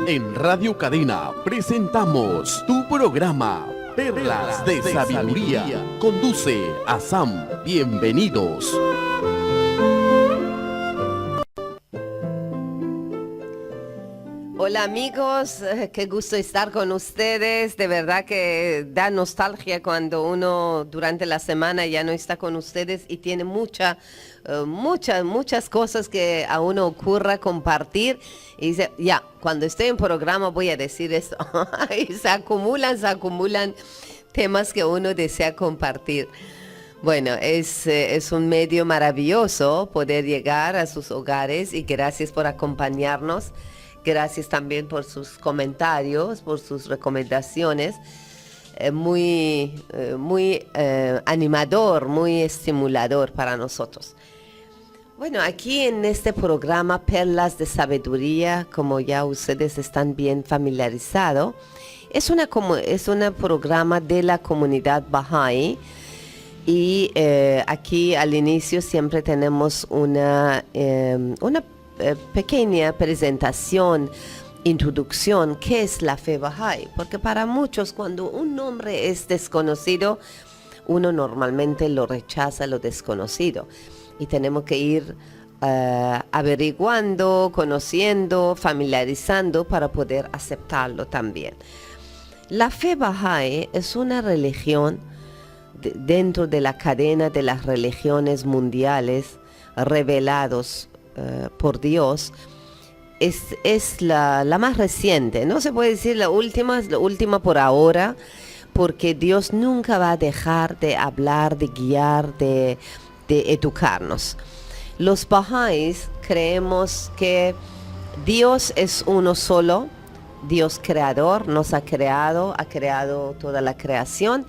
En Radio Cadena presentamos tu programa Perlas de Sabiduría. Conduce a Sam. Bienvenidos. Hola amigos, qué gusto estar con ustedes. De verdad que da nostalgia cuando uno durante la semana ya no está con ustedes y tiene muchas cosas que a uno ocurra compartir. Y dice, ya, cuando estoy en programa voy a decir esto. Y se acumulan temas que uno desea compartir. Bueno, es un medio maravilloso poder llegar a sus hogares y gracias por acompañarnos. Gracias también por sus comentarios, por sus recomendaciones. Muy animador, muy estimulador para nosotros. Bueno, aquí en este programa Perlas de Sabiduría, como ya ustedes están bien familiarizados, es un programa de la comunidad Bahá'í. Y aquí al inicio siempre tenemos una pequeña presentación, introducción, ¿qué es la fe Bahá'í? Porque para muchos cuando un nombre es desconocido, uno normalmente lo rechaza, lo desconocido. Y tenemos que ir averiguando, conociendo, familiarizando para poder aceptarlo también. La fe Bahá'í es una religión dentro de la cadena de las religiones mundiales revelados por Dios. Es la más reciente, no se puede decir la última, es la última por ahora, porque Dios nunca va a dejar de hablar, de guiar, de educarnos. Los Bahá'ís creemos que Dios es uno solo, Dios creador, nos ha creado toda la creación,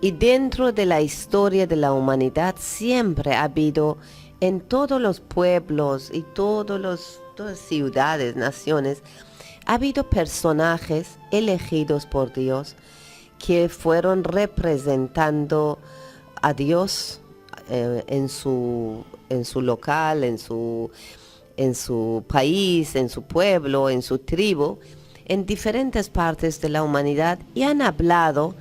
y dentro de la historia de la humanidad siempre ha habido en todos los pueblos y todas ciudades, naciones, ha habido personajes elegidos por Dios que fueron representando a Dios en su local, en su país, en su pueblo, en su tribu, en diferentes partes de la humanidad, y han hablado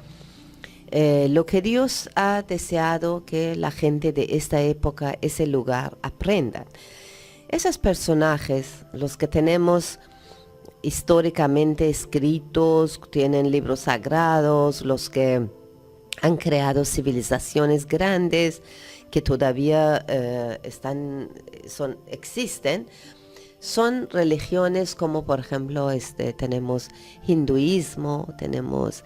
lo que Dios ha deseado que la gente de esta época, ese lugar, aprendan. Esos personajes, los que tenemos históricamente escritos, tienen libros sagrados, los que han creado civilizaciones grandes que todavía existen, son religiones como por ejemplo tenemos hinduismo, tenemos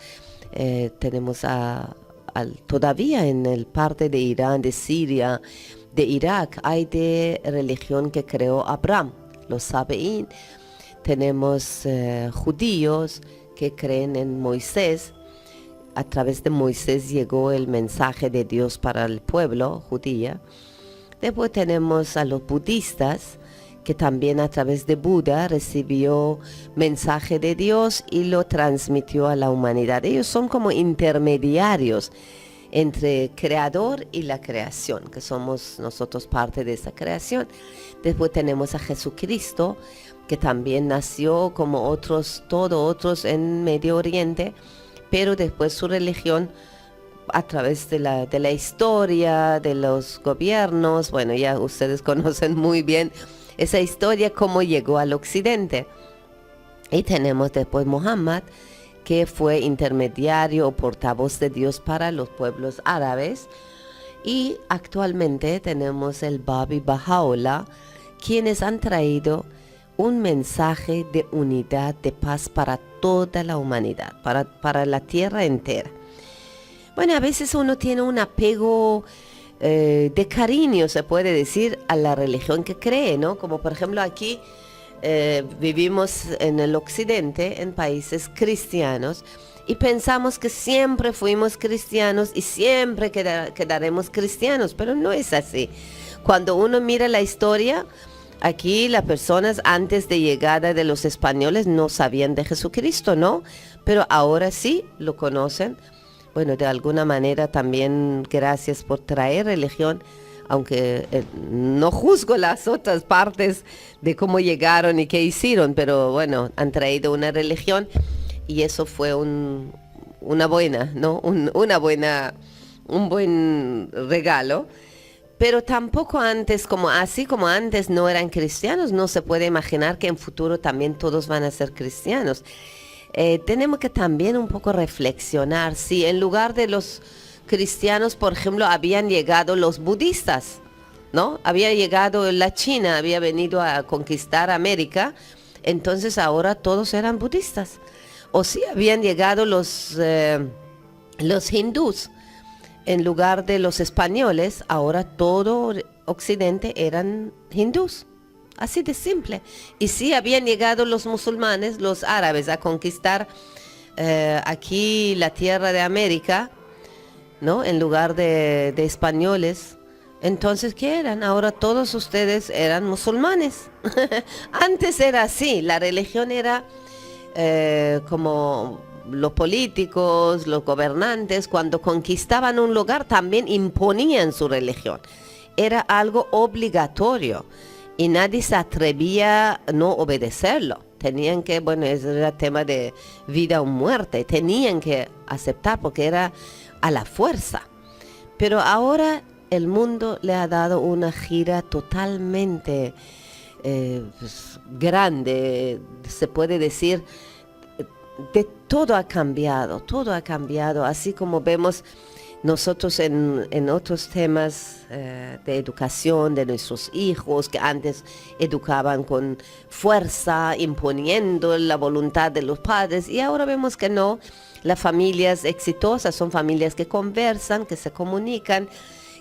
todavía en el parte de Irán, de Siria, de Irak, hay de religión que creó Abraham, los Sabeín. Tenemos judíos que creen en Moisés. A través de Moisés llegó el mensaje de Dios para el pueblo judía. Después tenemos a los budistas, que también a través de Buda recibió mensaje de Dios y lo transmitió a la humanidad. Ellos son como intermediarios entre creador y la creación, que somos nosotros parte de esa creación. Después tenemos a Jesucristo, que también nació como todos otros en Medio Oriente, pero después su religión, a través de la historia, de los gobiernos, bueno, ya ustedes conocen muy bien esa historia, cómo llegó al occidente. Y tenemos después Muhammad, que fue intermediario o portavoz de Dios para los pueblos árabes. Y actualmente tenemos el Bab y Baha'u'lláh, quienes han traído un mensaje de unidad, de paz para toda la humanidad, para la tierra entera. Bueno, a veces uno tiene un apego de cariño, se puede decir, a la religión que cree, ¿no? Como por ejemplo aquí vivimos en el occidente, en países cristianos, y pensamos que siempre fuimos cristianos y siempre quedaremos cristianos, pero no es así. Cuando uno mira la historia, aquí las personas antes de llegada de los españoles no sabían de Jesucristo, ¿no? Pero ahora sí lo conocen. Bueno, de alguna manera también gracias por traer religión aunque no juzgo las otras partes de cómo llegaron y qué hicieron, pero bueno, han traído una religión y eso fue una buena, ¿no? Un buen regalo. Pero tampoco antes, así como antes no eran cristianos, no se puede imaginar que en futuro también todos van a ser cristianos. Tenemos que también un poco reflexionar si en lugar de los cristianos, por ejemplo, habían llegado los budistas, ¿no? Había llegado la China, había venido a conquistar América, entonces ahora todos eran budistas. O si habían llegado los hindús, en lugar de los españoles, ahora todo Occidente eran hindús. Así de simple. Y si habían llegado los musulmanes, los árabes, a conquistar aquí la tierra de América, ¿no? En lugar de españoles. Entonces, ¿qué eran? Ahora todos ustedes eran musulmanes. Antes era así. La religión era como los políticos, los gobernantes, cuando conquistaban un lugar, también imponían su religión. Era algo obligatorio. Y nadie se atrevía a no obedecerlo. Tenían que, bueno, ese era tema de vida o muerte. Tenían que aceptar porque era a la fuerza. Pero ahora el mundo le ha dado una gira totalmente grande. Se puede decir, todo ha cambiado. Así como vemos nosotros en otros temas de educación de nuestros hijos, que antes educaban con fuerza, imponiendo la voluntad de los padres, y ahora vemos que no. Las familias exitosas son familias que conversan, que se comunican,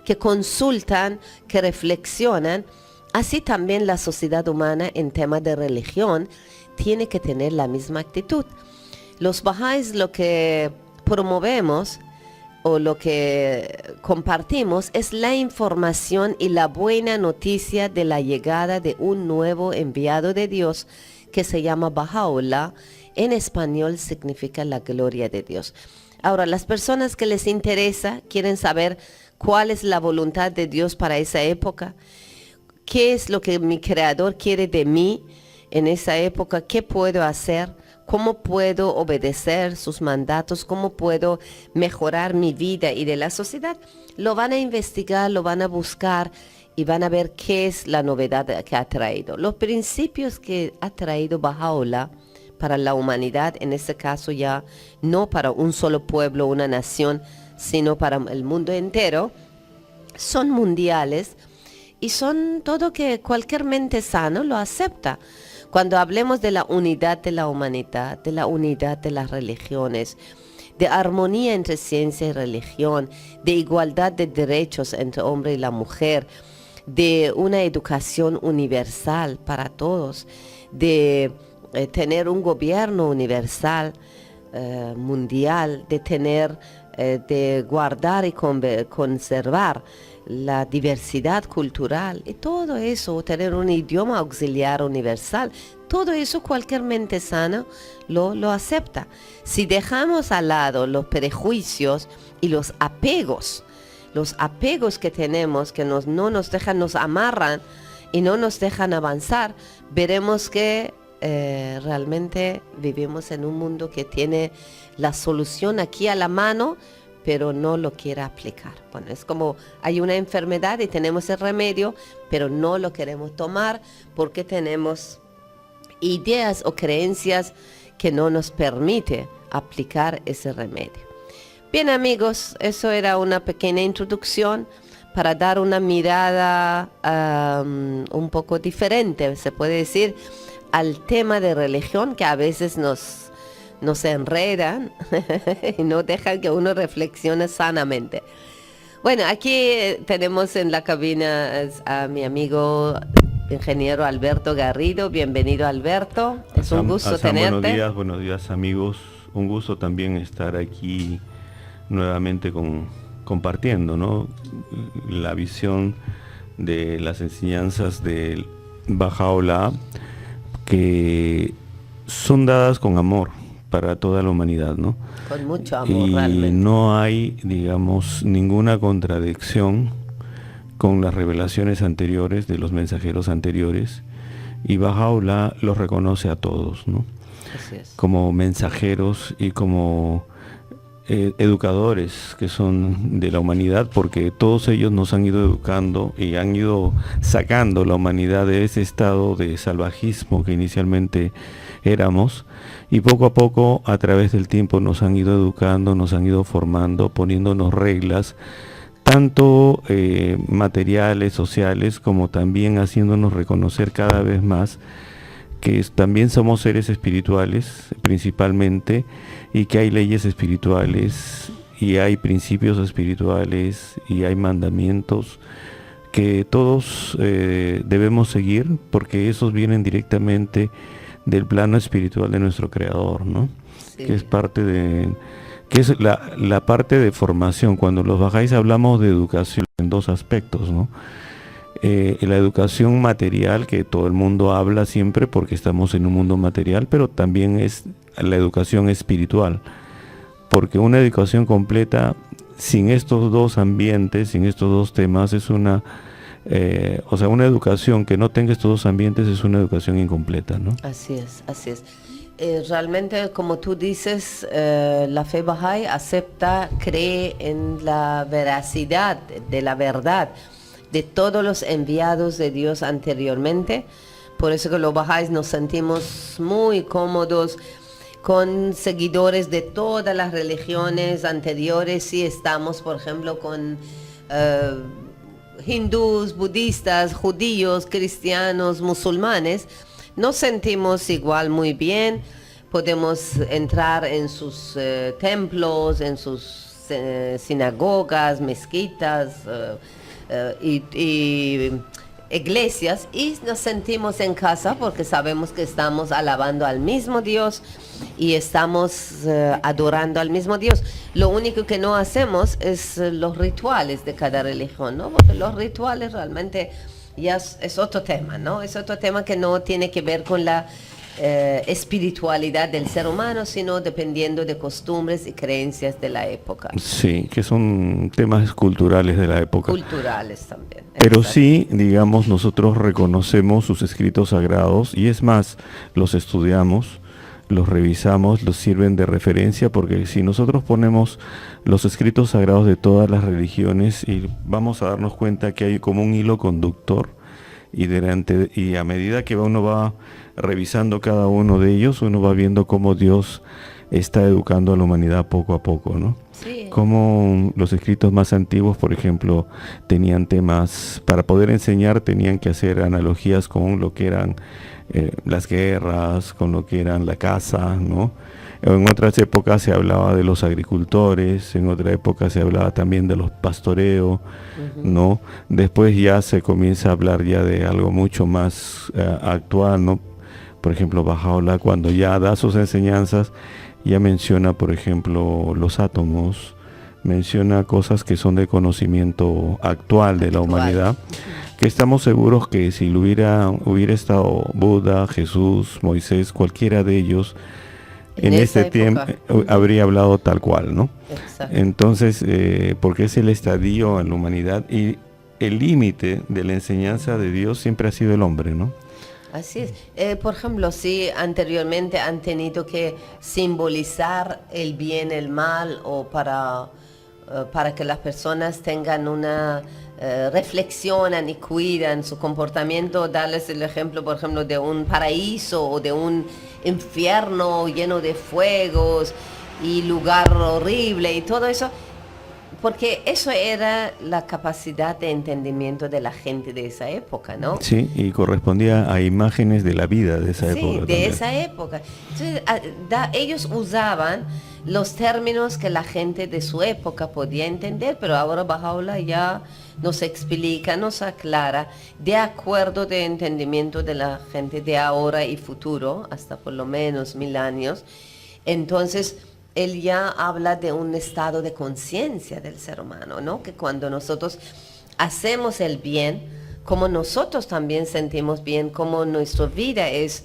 que consultan, que reflexionan. Así también la sociedad humana en temas de religión tiene que tener la misma actitud. Los bahá'ís lo que promovemos o lo que compartimos es la información y la buena noticia de la llegada de un nuevo enviado de Dios que se llama Baha'u'llah. En español significa la gloria de Dios. Ahora, las personas que les interesa quieren saber cuál es la voluntad de Dios para esa época, qué es lo que mi Creador quiere de mí en esa época, qué puedo hacer, cómo puedo obedecer sus mandatos, cómo puedo mejorar mi vida y de la sociedad. Lo van a investigar, lo van a buscar y van a ver qué es la novedad que ha traído. Los principios que ha traído Baha'u'llah para la humanidad, en este caso ya no para un solo pueblo, una nación, sino para el mundo entero, son mundiales y son todo que cualquier mente sana lo acepta. Cuando hablemos de la unidad de la humanidad, de la unidad de las religiones, de armonía entre ciencia y religión, de igualdad de derechos entre hombre y la mujer, de una educación universal para todos, de tener un gobierno universal, mundial, de guardar y conservar la diversidad cultural y todo eso, tener un idioma auxiliar universal, todo eso cualquier mente sana lo acepta. Si dejamos al lado los prejuicios y los apegos que tenemos, que no nos dejan, nos amarran y no nos dejan avanzar, veremos que realmente vivimos en un mundo que tiene la solución aquí a la mano, pero no lo quiere aplicar. Bueno, es como hay una enfermedad y tenemos el remedio, pero no lo queremos tomar porque tenemos ideas o creencias que no nos permite aplicar ese remedio. Bien, amigos, eso era una pequeña introducción para dar una mirada un poco diferente, se puede decir, al tema de religión que a veces nos enredan y no dejan que uno reflexione sanamente. Bueno, aquí tenemos en la cabina a mi amigo ingeniero Alberto Garrido. Bienvenido, Alberto. Es un gusto tenerte. Buenos días, amigos. Un gusto también estar aquí nuevamente compartiendo, ¿no?, la visión de las enseñanzas de Baha'u'llah, que son dadas con amor para toda la humanidad, ¿no? Con mucho amor, y realmente. no hay, digamos, ninguna contradicción con las revelaciones anteriores de los mensajeros anteriores, y Baha'u'lláh los reconoce a todos, ¿no? Así es. Como mensajeros y como educadores que son de la humanidad, porque todos ellos nos han ido educando y han ido sacando la humanidad de ese estado de salvajismo que inicialmente éramos, y poco a poco a través del tiempo nos han ido educando, nos han ido formando, poniéndonos reglas, tanto materiales, sociales, como también haciéndonos reconocer cada vez más que también somos seres espirituales principalmente, y que hay leyes espirituales y hay principios espirituales y hay mandamientos que todos debemos seguir, porque esos vienen directamente del plano espiritual de nuestro Creador, ¿no? Sí. Que es parte de... que es la parte de formación. Cuando los bajáis hablamos de educación en dos aspectos, ¿no? La educación material, que todo el mundo habla siempre porque estamos en un mundo material, pero también es la educación espiritual, porque una educación completa sin estos dos ambientes, sin estos dos temas, es una una educación que no tenga estos dos ambientes es una educación incompleta, ¿no? Así es, así es. Realmente, como tú dices, la fe Bahá'í acepta, cree en la veracidad de la verdad de todos los enviados de Dios anteriormente. Por eso que los Bahá'ís nos sentimos muy cómodos con seguidores de todas las religiones anteriores. Si estamos, por ejemplo, con hindús, budistas, judíos, cristianos, musulmanes, nos sentimos igual muy bien. Podemos entrar en sus templos, en sus sinagogas, mezquitas, y iglesias, y nos sentimos en casa porque sabemos que estamos alabando al mismo Dios y estamos adorando al mismo Dios. Lo único que no hacemos es los rituales de cada religión, ¿no? Porque los rituales realmente ya es otro tema, ¿no? Es otro tema que no tiene que ver con la espiritualidad del ser humano, sino dependiendo de costumbres y creencias de la época. Sí, que son temas culturales de la época. Culturales también. Pero Exacto. sí, digamos, nosotros reconocemos sus escritos sagrados, y es más, los estudiamos, los revisamos, los sirven de referencia, porque si nosotros ponemos los escritos sagrados de todas las religiones, y vamos a darnos cuenta que hay como un hilo conductor, y a medida que uno va revisando cada uno de ellos, uno va viendo cómo Dios está educando a la humanidad poco a poco, ¿no? Sí. Como los escritos más antiguos, por ejemplo, tenían temas, para poder enseñar tenían que hacer analogías con lo que eran las guerras, con lo que eran la caza, ¿no? En otras épocas se hablaba de los agricultores, en otra época se hablaba también de los pastoreos, ¿no? Después ya se comienza a hablar ya de algo mucho más actual, ¿no? Por ejemplo, Baha'u'lláh, cuando ya da sus enseñanzas, ya menciona, por ejemplo, los átomos, menciona cosas que son de conocimiento actual de la humanidad, que estamos seguros que si hubiera estado Buda, Jesús, Moisés, cualquiera de ellos, en este tiempo habría hablado tal cual, ¿no? Exacto. Entonces, porque es el estadio en la humanidad, y el límite de la enseñanza de Dios siempre ha sido el hombre, ¿no? Así es. Por ejemplo, si anteriormente han tenido que simbolizar el bien, el mal, o para que las personas tengan una reflexionan y cuidan su comportamiento, darles el ejemplo, por ejemplo, de un paraíso o de un infierno lleno de fuegos y lugar horrible y todo eso, porque eso era la capacidad de entendimiento de la gente de esa época, ¿no? Sí, y correspondía a imágenes de la vida de esa época. Sí, de también. esa época. Entonces, ellos usaban los términos que la gente de su época podía entender, pero ahora Baha'u'lláh ya nos explica, nos aclara, de acuerdo de entendimiento de la gente de ahora y futuro, hasta por lo menos 1000 años. Entonces, él ya habla de un estado de conciencia del ser humano, ¿no? Que cuando nosotros hacemos el bien, como nosotros también sentimos bien, como nuestra vida es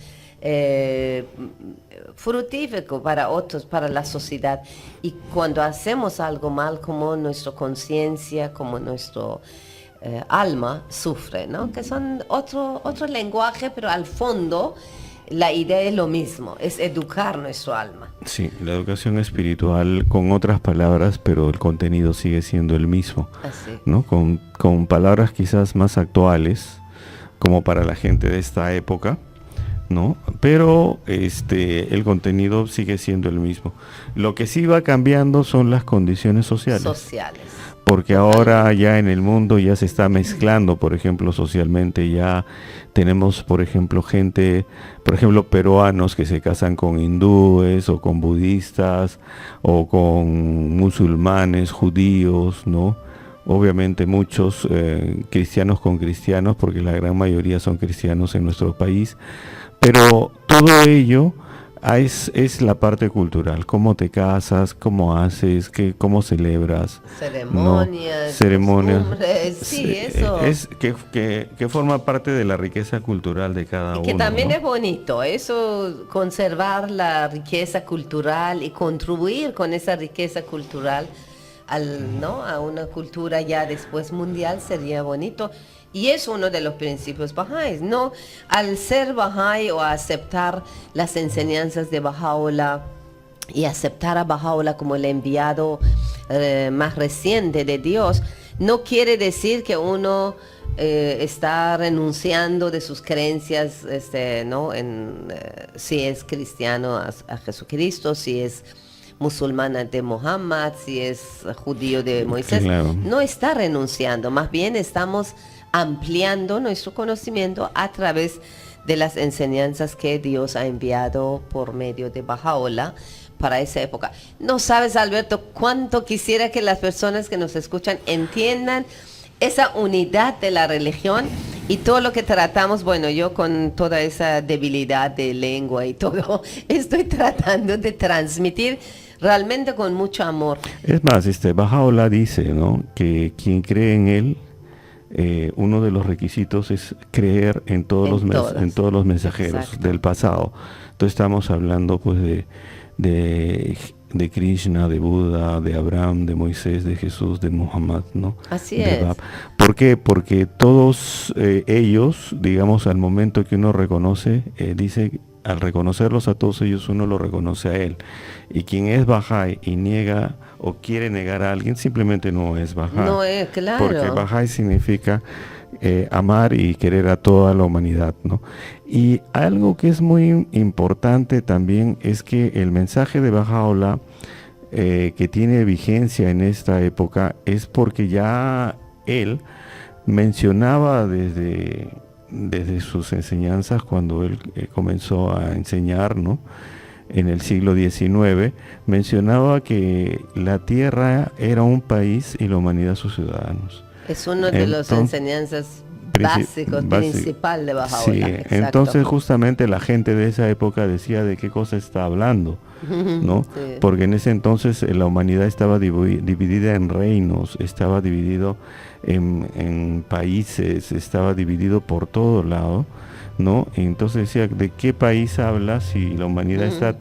fructífero para otros, para la sociedad. Y cuando hacemos algo mal, como nuestra conciencia, como nuestro alma sufre, ¿no? Que son otro lenguaje, pero al fondo la idea es lo mismo, es educar nuestro alma. Sí, la educación espiritual con otras palabras, pero el contenido sigue siendo el mismo, Así. ¿no? Con palabras quizás más actuales, como para la gente de esta época, ¿no? Pero el contenido sigue siendo el mismo. Lo que sí va cambiando son las condiciones sociales. Porque ahora ya en el mundo ya se está mezclando, por ejemplo, socialmente ya tenemos, por ejemplo, peruanos que se casan con hindúes o con budistas o con musulmanes, judíos, ¿no? Obviamente muchos cristianos con cristianos, porque la gran mayoría son cristianos en nuestro país, pero todo ello es la parte cultural, cómo te casas, cómo haces, cómo celebras, ceremonias, sí, eso. Es que forma parte de la riqueza cultural de cada uno. Y que también, ¿no? es bonito, eso, conservar la riqueza cultural y contribuir con esa riqueza cultural a una cultura ya después mundial sería bonito. Y es uno de los principios bahá'ís, ¿no? Al ser bahá'í o aceptar las enseñanzas de Baha'u'lláh y aceptar a Baha'u'lláh como el enviado más reciente de Dios, no quiere decir que uno está renunciando de sus creencias, ¿no? Si es cristiano a Jesucristo, si es musulmana de Muhammad, si es judío de Moisés, claro. No está renunciando, más bien estamos ampliando nuestro conocimiento a través de las enseñanzas que Dios ha enviado por medio de Baha'u'lláh para esa época. No sabes, Alberto, cuánto quisiera que las personas que nos escuchan entiendan esa unidad de la religión y todo lo que tratamos. Bueno, yo con toda esa debilidad de lengua y todo, estoy tratando de transmitir realmente con mucho amor. Es más, Baha'u'lláh dice, ¿no?, que quien cree en él, uno de los requisitos es creer en todos los mensajeros. Exacto. Del pasado. Entonces estamos hablando pues de Krishna, de Buda, de Abraham, de Moisés, de Jesús, de Muhammad, ¿no? Así es. ¿Por qué? Porque todos ellos, digamos, al momento que uno reconoce, dice, al reconocerlos a todos ellos, uno lo reconoce a él. Y quien es Bahá'í y niega o quiere negar a alguien, simplemente no es Bahá'í. No es, claro. Porque Bahá'í significa amar y querer a toda la humanidad, ¿no? Y algo que es muy importante también es que el mensaje de Baha'u'lláh, que tiene vigencia en esta época, es porque ya él mencionaba desde sus enseñanzas, cuando él comenzó a enseñar, ¿no?, en el siglo XIX, mencionaba que la tierra era un país y la humanidad sus ciudadanos. Es uno de las enseñanzas principal de Baha'u'lláh. Sí, entonces justamente la gente de esa época decía de qué cosa está hablando, ¿no? Sí. Porque en ese entonces la humanidad estaba dividida en reinos, estaba dividido en países, estaba dividido por todo lado, ¿no? Entonces decía, ¿de qué país habla si la humanidad está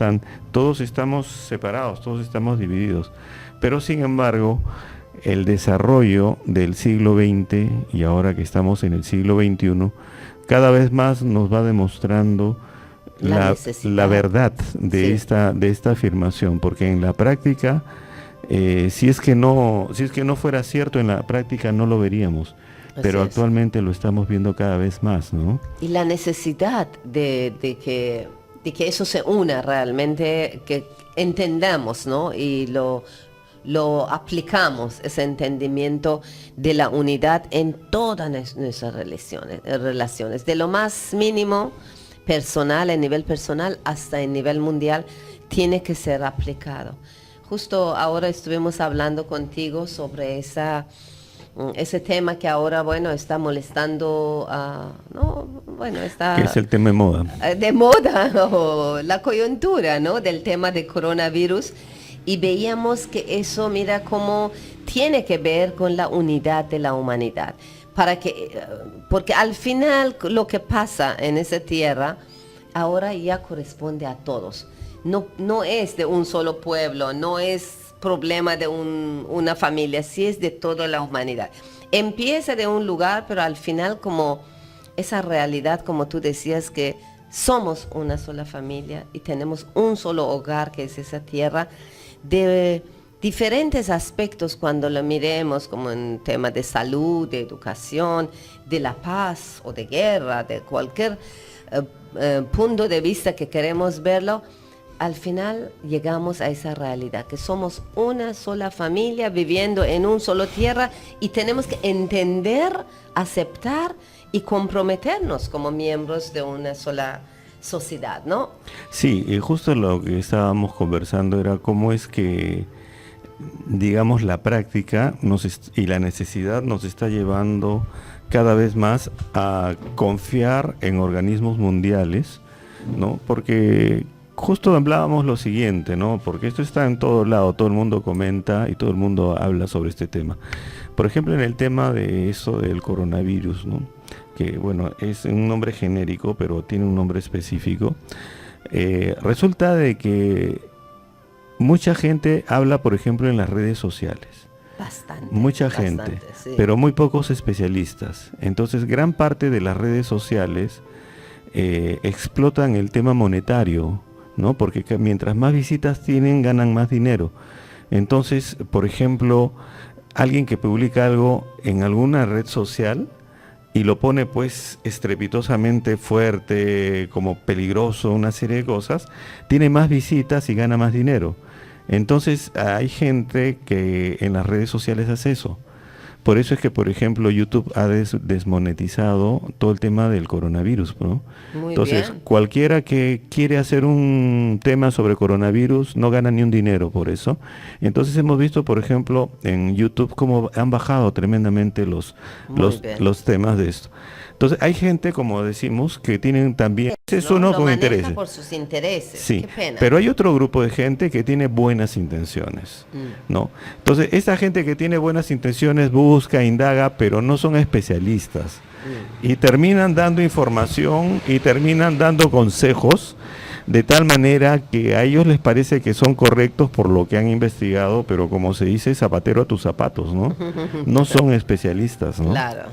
todos estamos separados, todos estamos divididos? Pero sin embargo, el desarrollo del siglo XX y ahora que estamos en el siglo XXI, cada vez más nos va demostrando la verdad de esta afirmación, porque en la práctica, si es que no fuera cierto, en la práctica no lo veríamos. Pero actualmente lo estamos viendo cada vez más, ¿no? Y la necesidad de que eso se una realmente, que entendamos, ¿no? Y lo aplicamos, ese entendimiento de la unidad en todas nuestras relaciones, de lo más mínimo personal, a nivel personal, hasta en nivel mundial, tiene que ser aplicado. Justo ahora estuvimos hablando contigo sobre ese tema que ahora, bueno, está molestando, está... ¿Qué es el tema de moda? De moda, o la coyuntura, ¿no?, del tema de coronavirus. Y veíamos que eso, mira, cómo tiene que ver con la unidad de la humanidad. Porque al final lo que pasa en esa tierra, ahora ya corresponde a todos. No es de un solo pueblo, no es problema de una familia, sí es de toda la humanidad. Empieza de un lugar, pero al final como esa realidad, como tú decías, que somos una sola familia y tenemos un solo hogar, que es esa tierra, de diferentes aspectos cuando lo miremos, como en temas de salud, de educación, de la paz o de guerra, de cualquier punto de vista que queremos verlo, al final llegamos a esa realidad, que somos una sola familia viviendo en un solo tierra y tenemos que entender, aceptar y comprometernos como miembros de una sola sociedad, ¿no? Sí, y justo lo que estábamos conversando era cómo es que, digamos, la práctica y la necesidad nos está llevando cada vez más a confiar en organismos mundiales, ¿no? Porque justo hablábamos lo siguiente, ¿no? Porque esto está en todo lado, todo el mundo comenta y todo el mundo habla sobre este tema. Por ejemplo, en el tema de eso del coronavirus, ¿no? Que bueno, es un nombre genérico, pero tiene un nombre específico. Resulta de que mucha gente habla, por ejemplo, en las redes sociales. Mucha gente, sí. Pero muy pocos especialistas. Entonces, gran parte de las redes sociales explotan el tema monetario, ¿no? Porque mientras más visitas tienen, ganan más dinero. Entonces, por ejemplo, alguien que publica algo en alguna red social y lo pone pues estrepitosamente fuerte, como peligroso, una serie de cosas, tiene más visitas y gana más dinero. Entonces hay gente que en las redes sociales hace eso. Por eso es que, por ejemplo, YouTube ha desmonetizado todo el tema del coronavirus, ¿no? Entonces, cualquiera que quiere hacer un tema sobre coronavirus no gana ni un dinero por eso. Entonces hemos visto, por ejemplo, en YouTube cómo han bajado tremendamente los temas de esto. Entonces hay gente, como decimos, que tienen también uno con intereses. Por sus intereses. Sí, qué pena. Pero hay otro grupo de gente que tiene buenas intenciones, ¿no? Entonces esa gente que tiene buenas intenciones busca, indaga, pero no son especialistas. Y terminan dando información y terminan dando consejos de tal manera que a ellos les parece que son correctos por lo que han investigado, pero como se dice, zapatero a tus zapatos, ¿no? No son especialistas, ¿no? Claro.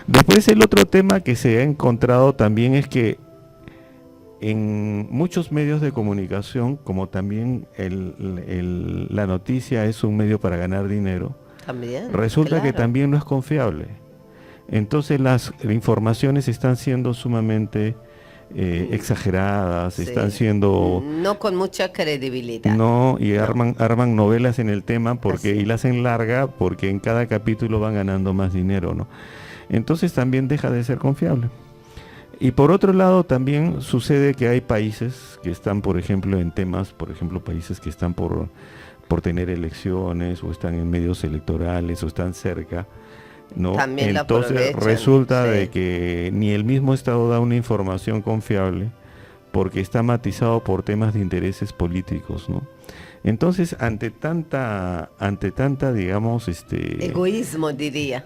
Después el otro tema que se ha encontrado también es que en muchos medios de comunicación, como también la noticia es un medio para ganar dinero, resulta que también no es confiable. Entonces las informaciones están siendo sumamente exageradas, están siendo... No con mucha credibilidad. No, y arman novelas en el tema y la hacen larga porque en cada capítulo van ganando más dinero, ¿no? Entonces también deja de ser confiable. Y por otro lado también sucede que hay países que están, por ejemplo, en temas, por ejemplo, países que están por tener elecciones o están en medios electorales o están cerca, ¿no? También entonces resulta de que ni el mismo Estado da una información confiable porque está matizado por temas de intereses políticos, ¿no? Entonces, ante tanta, digamos, egoísmo, diría,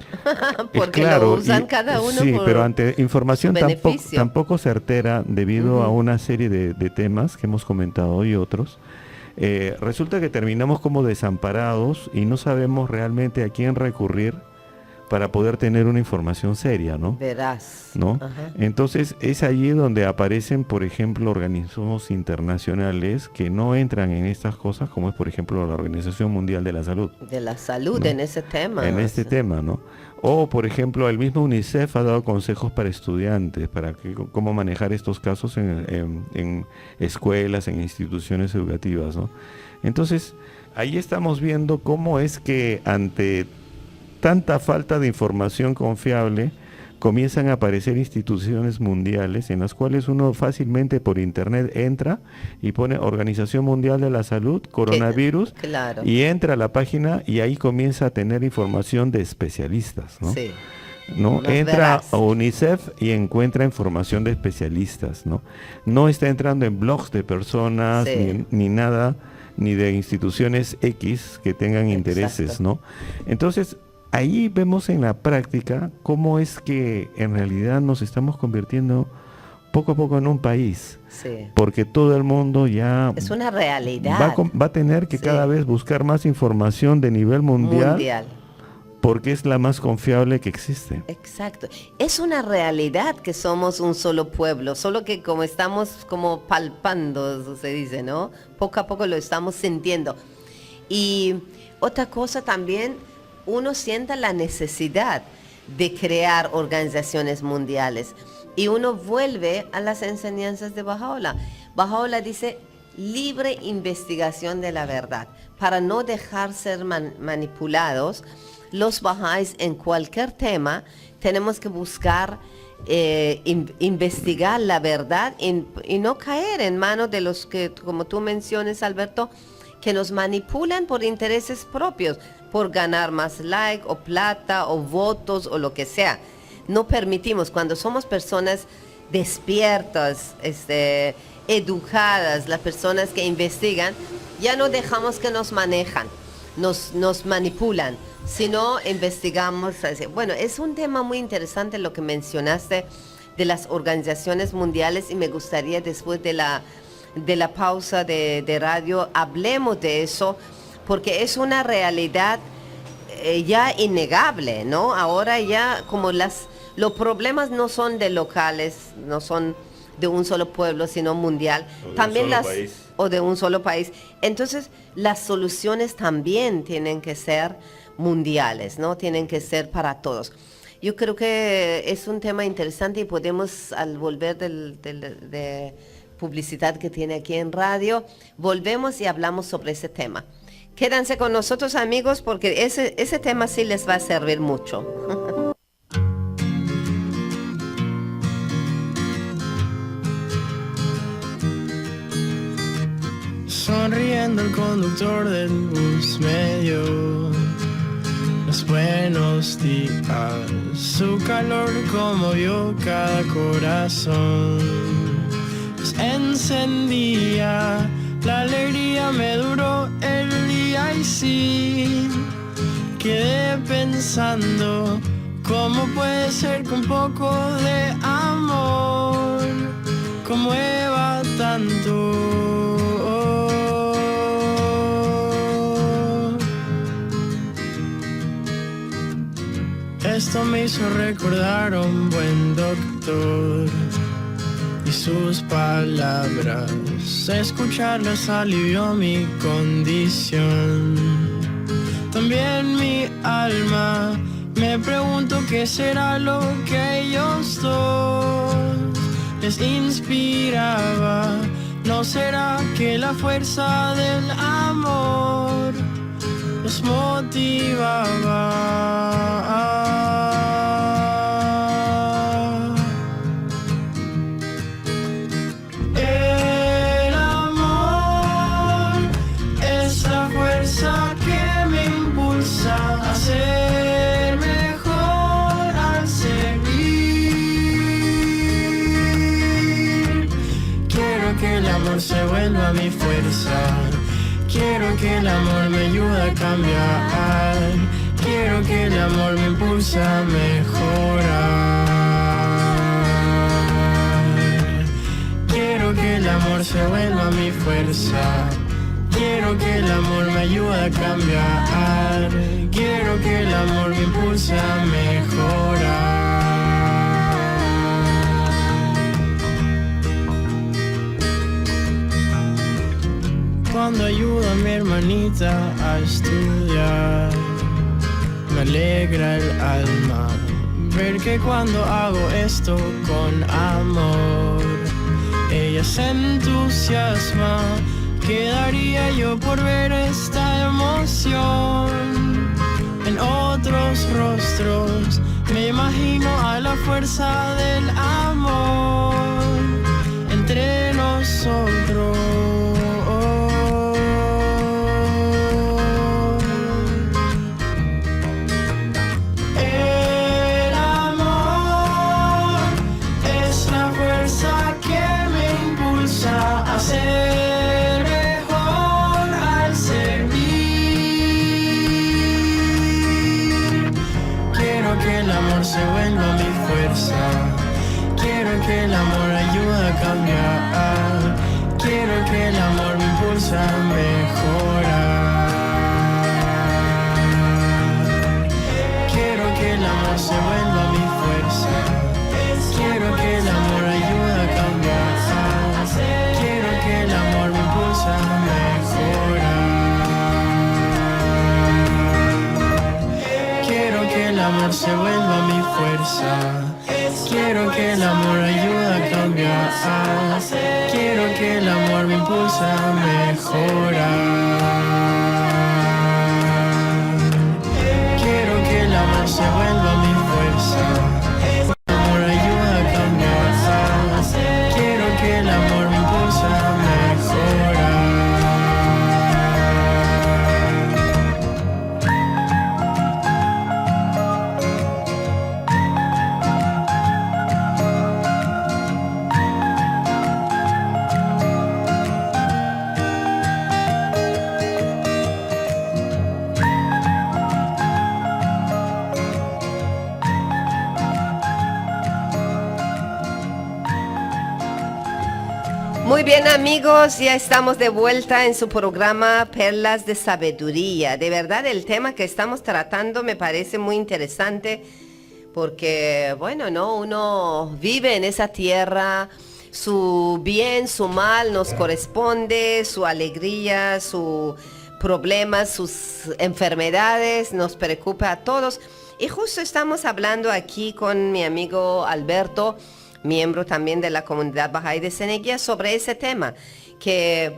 porque claro, lo usan cada uno sí, por pero ante información tampoco certera debido a una serie de temas que hemos comentado hoy y otros, resulta que terminamos como desamparados y no sabemos realmente a quién recurrir para poder tener una información seria, ¿no? Verás. ¿No? Ajá. Entonces es allí donde aparecen, por ejemplo, organismos internacionales que no entran en estas cosas, como es, por ejemplo, la Organización Mundial de la Salud. De la salud, ¿no? en ese tema. En este tema, ¿no? O, por ejemplo, el mismo UNICEF ha dado consejos para estudiantes, para cómo manejar estos casos en escuelas, en instituciones educativas, ¿no? Entonces, ahí estamos viendo cómo es que ante tanta falta de información confiable, comienzan a aparecer instituciones mundiales en las cuales uno fácilmente por internet entra y pone Organización Mundial de la Salud, coronavirus, claro. Y entra a la página y ahí comienza a tener información de especialistas, ¿no? Sí. ¿No? Entra a UNICEF y encuentra información de especialistas, ¿no? No está entrando en blogs de personas ni nada, ni de instituciones X que tengan intereses, ¿no? Entonces, ahí vemos en la práctica cómo es que en realidad nos estamos convirtiendo poco a poco en un país. Sí. porque todo el mundo ya Es una realidad va a tener que Sí. cada vez buscar más información de nivel mundial, porque es la más confiable que existe. Exacto. Es una realidad que somos un solo pueblo, solo que como estamos como palpando, se dice, ¿no? Poco a poco lo estamos sintiendo. Y otra cosa también, uno sienta la necesidad de crear organizaciones mundiales. Y uno vuelve a las enseñanzas de Baha'u'lláh. Baha'u'lláh dice libre investigación de la verdad, para no dejar ser manipulados. Los bahá'ís en cualquier tema tenemos que buscar investigar la verdad y no caer en manos de los que, como tú mencionas, Alberto, que nos manipulan por intereses propios, por ganar más like o plata o votos o lo que sea. No permitimos, cuando somos personas despiertas, educadas, las personas que investigan, ya no dejamos que nos manejan, nos manipulan, sino investigamos. Bueno, es un tema muy interesante lo que mencionaste de las organizaciones mundiales y me gustaría después de la pausa de radio hablemos de eso, porque es una realidad ya innegable, ¿no? Ahora ya como los problemas no son de locales, no son de un solo pueblo, sino mundial. También o de un solo país. Entonces, las soluciones también tienen que ser mundiales, ¿no? Tienen que ser para todos. Yo creo que es un tema interesante y podemos, al volver de publicidad que tiene aquí en radio, volvemos y hablamos sobre ese tema. Quédense con nosotros, amigos, porque ese tema sí les va a servir mucho. Sonriendo el conductor del bus medio los buenos días, su calor conmovió cada corazón, pues encendía, la alegría me duró el día y sí, quedé pensando cómo puede ser que un poco de amor conmueva tanto. Esto me hizo recordar a un buen doctor y sus palabras. Escucharlas alivió mi condición. También mi alma, me pregunto qué será lo que ellos dos les inspiraba. ¿No será que la fuerza del amor los motivaba? El amor es la fuerza que me impulsa a ser mejor al seguir. Quiero que el amor se vuelva mi fuerza. Quiero que el amor me ayude a cambiar. Quiero que el amor me impulse a mejorar. Quiero que el amor se vuelva mi fuerza. Quiero que el amor me ayude a cambiar. Quiero que el amor me impulse a mejorar. Cuando ayudo a mi hermanita a estudiar, me alegra el alma ver que cuando hago esto con amor, ella se entusiasma. ¿Qué daría yo por ver esta emoción en otros rostros? Me imagino a la fuerza del amor entre nosotros. Ser mejor al servir. Quiero que el amor se vuelva mi fuerza. Quiero que el amor ayude a cambiar. que el amor me impulsa a mejorar. Quiero que el amor se vuelva mi fuerza. Quiero que el amor ayude a cambiar. Quiero que el amor me impulsa a mejorar. Quiero que el amor se vuelva mi fuerza. Quiero que el amor ayude a cambiar. Quiero que el amor me impulsa a mejorar. Quiero que el amor se vuelva mi fuerza. El amor ayuda a cambiar. Quiero que el amor me impulsa a mejorar. Muy bien, amigos, ya estamos de vuelta en su programa Perlas de Sabiduría. De verdad, el tema que estamos tratando me parece muy interesante porque, bueno, ¿no? Uno vive en esa tierra, su bien, su mal nos corresponde, su alegría, sus problemas, sus enfermedades, nos preocupa a todos. Y justo estamos hablando aquí con mi amigo Alberto, miembro también de la comunidad Bahá'í de Ceneguía, sobre ese tema, que,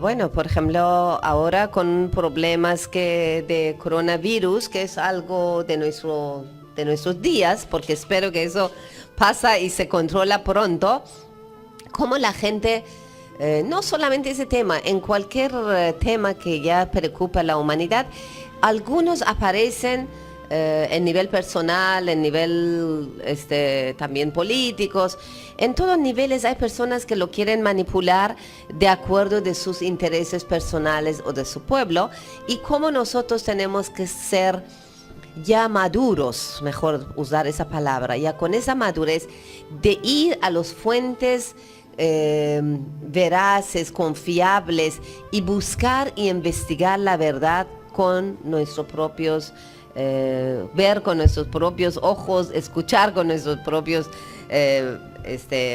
bueno, por ejemplo, ahora con problemas de coronavirus, que es algo de nuestros días, porque espero que eso pasa y se controla pronto, como la gente, no solamente ese tema, en cualquier tema que ya preocupa a la humanidad, algunos aparecen en nivel personal, en nivel también políticos, en todos niveles hay personas que lo quieren manipular de acuerdo de sus intereses personales o de su pueblo, y cómo nosotros tenemos que ser ya maduros, mejor usar esa palabra, ya con esa madurez de ir a las fuentes veraces, confiables, y buscar y investigar la verdad con nuestros propios ver con nuestros propios ojos, escuchar con nuestros propios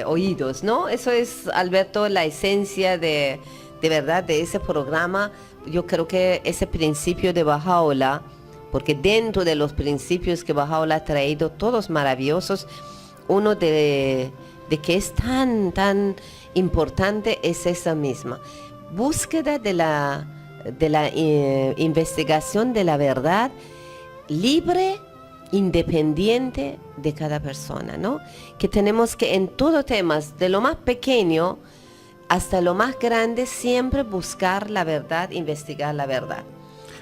oídos, ¿no? Eso es, Alberto, la esencia de verdad de ese programa. Yo creo que ese principio de Baha'u'lláh, porque dentro de los principios que Baha'u'lláh ha traído, todos maravillosos, uno de que es tan importante es esa misma búsqueda de la investigación de la verdad, libre, independiente de cada persona, ¿no? Que tenemos que en todo temas, de lo más pequeño hasta lo más grande, siempre buscar la verdad, investigar la verdad.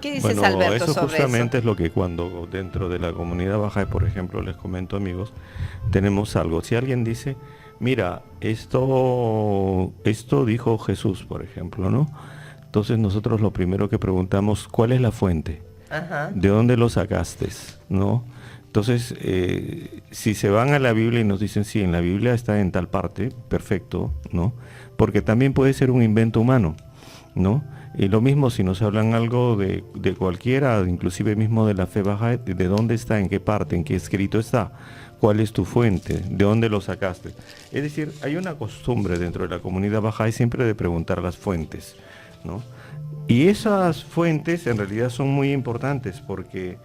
¿Qué dices, bueno, Alberto, eso sobre justamente eso? es lo que cuando dentro de la comunidad Bahá'í, por ejemplo, les comento, amigos, tenemos algo. Si alguien dice, mira, esto dijo Jesús, por ejemplo, ¿no? Entonces nosotros lo primero que preguntamos, ¿cuál es la fuente? Ajá. ¿De dónde lo sacaste? ¿No? Entonces, si se van a la Biblia y nos dicen, sí, en la Biblia está en tal parte, perfecto, ¿no? Porque también puede ser un invento humano, ¿no? Y lo mismo si nos hablan algo de cualquiera, inclusive mismo de la fe baja, ¿de dónde está? ¿En qué parte? ¿En qué escrito está? ¿Cuál es tu fuente? ¿De dónde lo sacaste? Es decir, hay una costumbre dentro de la comunidad bahá'í siempre de preguntar las fuentes, ¿no? Y esas fuentes en realidad son muy importantes porque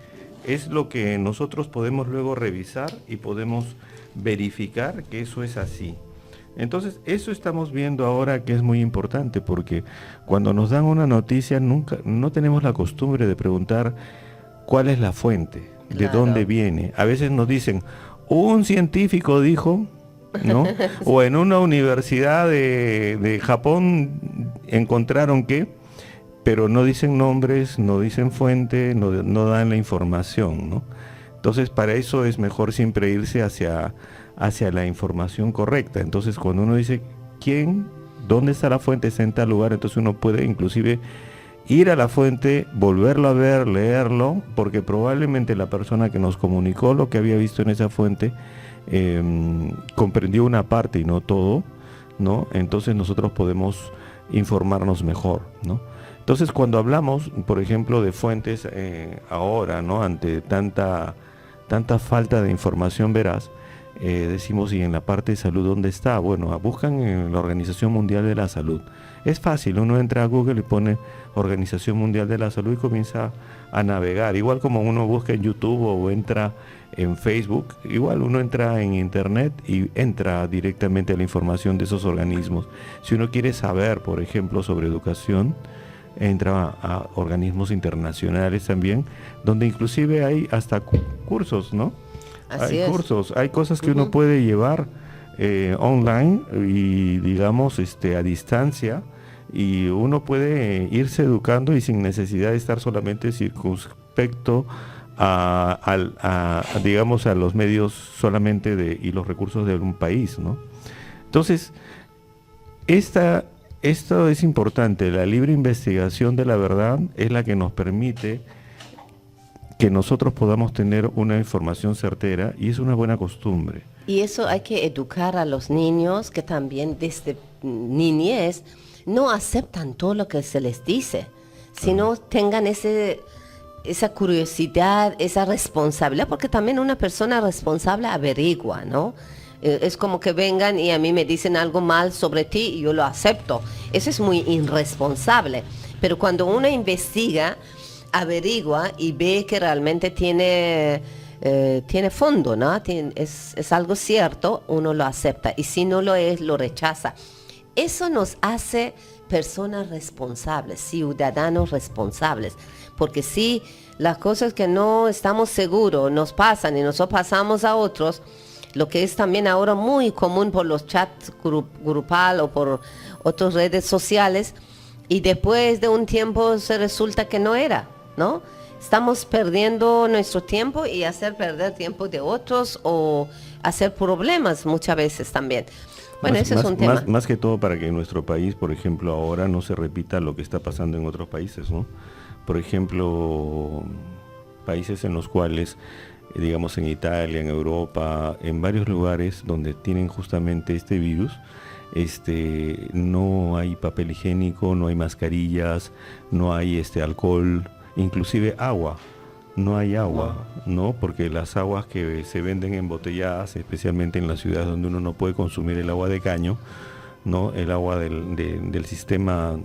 es lo que nosotros podemos luego revisar y podemos verificar que eso es así. Entonces, eso estamos viendo ahora que es muy importante porque cuando nos dan una noticia no tenemos la costumbre de preguntar cuál es la fuente, de Claro. dónde viene. A veces nos dicen, un científico dijo, ¿no? O en una universidad de Japón encontraron que, pero no dicen nombres, no dicen fuente, no dan la información, ¿no? Entonces, para eso es mejor siempre irse hacia la información correcta. Entonces, cuando uno dice, ¿dónde está la fuente? Está en tal lugar, entonces uno puede inclusive ir a la fuente, volverlo a ver, leerlo, porque probablemente la persona que nos comunicó lo que había visto en esa fuente comprendió una parte y no todo, ¿no? Entonces nosotros podemos informarnos mejor, ¿no? Entonces, cuando hablamos, por ejemplo, de fuentes ahora, ¿no? Ante tanta falta de información veraz, decimos, ¿y en la parte de salud dónde está? Bueno, buscan en la Organización Mundial de la Salud. Es fácil, uno entra a Google y pone Organización Mundial de la Salud y comienza a navegar. Igual como uno busca en YouTube o entra en Facebook, igual uno entra en Internet y entra directamente a la información de esos organismos. Si uno quiere saber, por ejemplo, sobre educación, entra a organismos internacionales también, donde inclusive hay hasta cursos, ¿no? Así Hay cursos, hay cosas que uno puede llevar online y digamos a distancia, y uno puede irse educando y sin necesidad de estar solamente circunspecto digamos a los medios solamente y los recursos de un país, ¿no? Entonces, esto es importante. La libre investigación de la verdad es la que nos permite que nosotros podamos tener una información certera, y es una buena costumbre. Y eso hay que educar a los niños, que también desde niñez no aceptan todo lo que se les dice, sino tengan esa curiosidad, esa responsabilidad, porque también una persona responsable averigua, ¿no? Es como que vengan y a mí me dicen algo mal sobre ti y yo lo acepto. Eso es muy irresponsable. Pero cuando uno investiga, averigua y ve que realmente tiene fondo, ¿no? Es algo cierto, uno lo acepta. Y si no lo es, lo rechaza. Eso nos hace personas responsables, ciudadanos responsables. Porque si las cosas que no estamos seguros nos pasan y nosotros pasamos a otros, lo que es también ahora muy común por los chats grupal o por otras redes sociales, y después de un tiempo se resulta que no era, ¿no? Estamos perdiendo nuestro tiempo y hacer perder tiempo de otros, o hacer problemas muchas veces también. Bueno, ese es un tema. Más que todo para que en nuestro país, por ejemplo, ahora no se repita lo que está pasando en otros países, ¿no? Por ejemplo, países en los cuales, digamos en Italia, en Europa, en varios lugares donde tienen justamente este virus, no hay papel higiénico, no hay mascarillas, no hay alcohol, inclusive agua. No hay agua, ¿no? Porque las aguas que se venden embotelladas, especialmente en las ciudades donde uno no puede consumir el agua de caño, ¿no? El agua del sistema,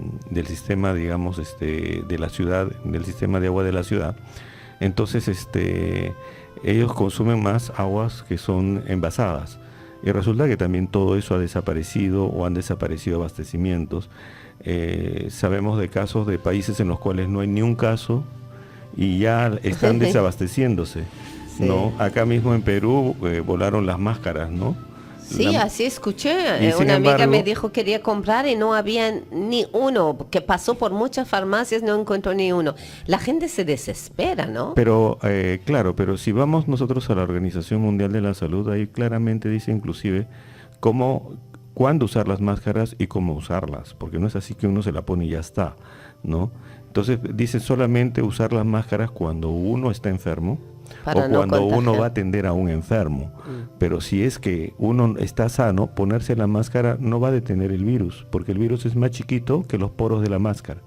digamos, de la ciudad, del sistema de agua de la ciudad. Entonces, ellos consumen más aguas que son envasadas. Y resulta que también todo eso ha desaparecido, o han desaparecido abastecimientos. Sabemos de casos de países en los cuales no hay ni un caso y ya están desabasteciéndose, ¿no? Sí. Acá mismo en Perú volaron las máscaras, ¿no? Sí, así escuché. Una amiga me dijo que quería comprar y no había ni uno, que pasó por muchas farmacias, no encontró ni uno. La gente se desespera, ¿no? Pero, claro, pero si vamos nosotros a la Organización Mundial de la Salud, ahí claramente dice inclusive cuándo usar las máscaras y cómo usarlas, porque no es así que uno se la pone y ya está, ¿no? Entonces dice solamente usar las máscaras cuando uno está enfermo, o cuando uno va a atender a un enfermo. Pero si es que uno está sano, ponerse la máscara no va a detener el virus, porque el virus es más chiquito que los poros de la máscara,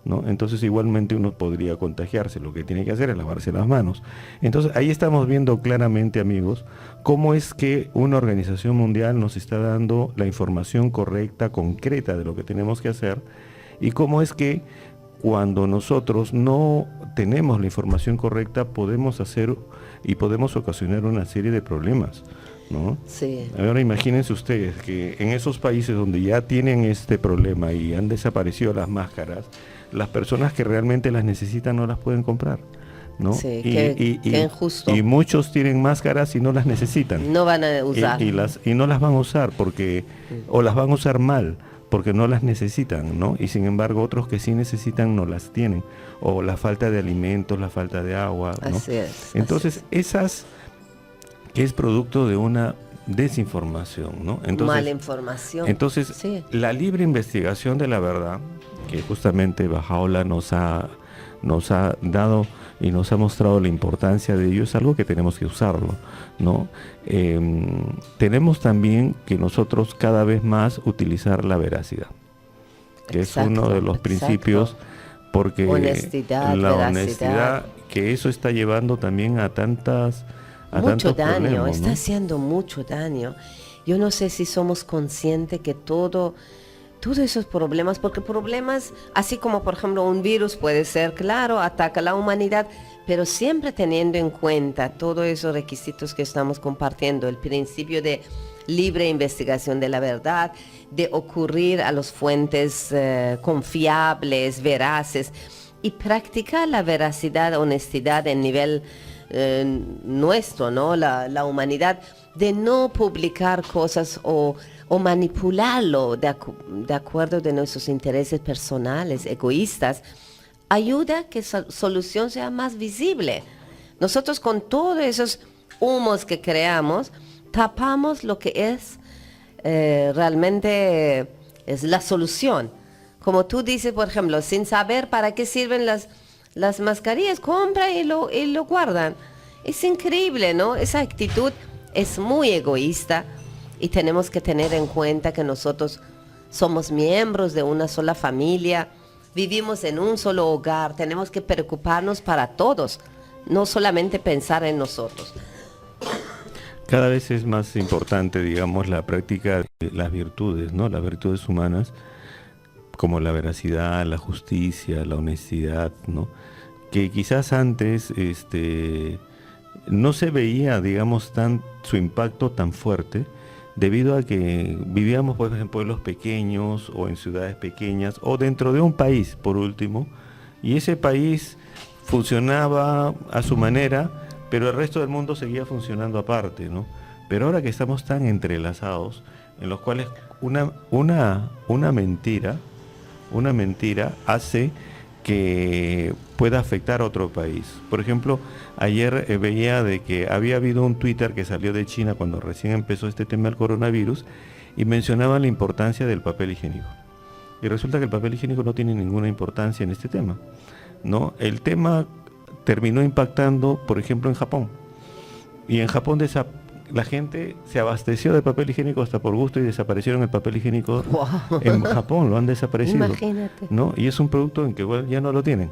¿no? Entonces igualmente uno podría contagiarse. Lo que tiene que hacer es lavarse las manos. Entonces ahí estamos viendo claramente, amigos, cómo es que una organización mundial nos está dando la información correcta, concreta de lo que tenemos que hacer, y cómo es que cuando nosotros no tenemos la información correcta podemos hacer y podemos ocasionar una serie de problemas, ¿no? Sí. Ahora imagínense ustedes que en esos países donde ya tienen este problema y han desaparecido las máscaras, las personas que realmente las necesitan no las pueden comprar, ¿no? Sí, qué injusto. Y muchos tienen máscaras y no las necesitan. No van a usar. Y no las van a usar porque o las van a usar mal, porque no las necesitan, ¿no? Y sin embargo otros que sí necesitan no las tienen, o la falta de alimentos, la falta de agua, ¿no? Así es. Entonces esas que es producto de una desinformación, ¿no? Entonces, mala información. Entonces sí. La libre investigación de la verdad, que justamente Baha'u'lláh nos ha dado y nos ha mostrado la importancia de ello, es algo que tenemos que usarlo, ¿no? Tenemos también que nosotros cada vez más utilizar la veracidad. que es uno de los principios, porque honestidad, la veracidad. honestidad, que eso está llevando también a tantos Mucho daño, problemas, ¿no? está haciendo mucho daño. Yo no sé si somos conscientes que todos esos problemas, porque problemas, así como por ejemplo un virus puede ser, claro, ataca a la humanidad, pero siempre teniendo en cuenta todos esos requisitos que estamos compartiendo, el principio de libre investigación de la verdad, de ocurrir a las fuentes confiables, veraces, y practicar la veracidad, honestidad en nivel nuestro, ¿no? La humanidad, de no publicar cosas o manipularlo de acuerdo de nuestros intereses personales, egoístas, ayuda a que esa solución sea más visible. Nosotros con todos esos humos que creamos, tapamos lo que es realmente es la solución. Como tú dices, por ejemplo, sin saber para qué sirven las mascarillas, compran y lo guardan. Es increíble, ¿no? Esa actitud es muy egoísta y tenemos que tener en cuenta que nosotros somos miembros de una sola familia, vivimos en un solo hogar, tenemos que preocuparnos para todos, no solamente pensar en nosotros. Cada vez es más importante, digamos, la práctica de las virtudes, ¿no? Las virtudes humanas, como la veracidad, la justicia, la honestidad, ¿no? Que quizás antes no se veía, digamos, su impacto tan fuerte, debido a que vivíamos, pues, en pueblos pequeños o en ciudades pequeñas o dentro de un país, por último, y ese país funcionaba a su manera, pero el resto del mundo seguía funcionando aparte, ¿no? Pero ahora que estamos tan entrelazados, en los cuales una mentira hace que pueda afectar a otro país. Por ejemplo, ayer veía de que había habido un Twitter que salió de China cuando recién empezó este tema del coronavirus y mencionaban la importancia del papel higiénico. Y resulta que el papel higiénico no tiene ninguna importancia en este tema, ¿no? El tema terminó impactando, por ejemplo, en Japón. Y en Japón la gente se abasteció de papel higiénico hasta por gusto y desaparecieron el papel higiénico. Wow. En Japón lo han desaparecido. Imagínate. ¿No? Y es un producto en que igual ya no lo tienen,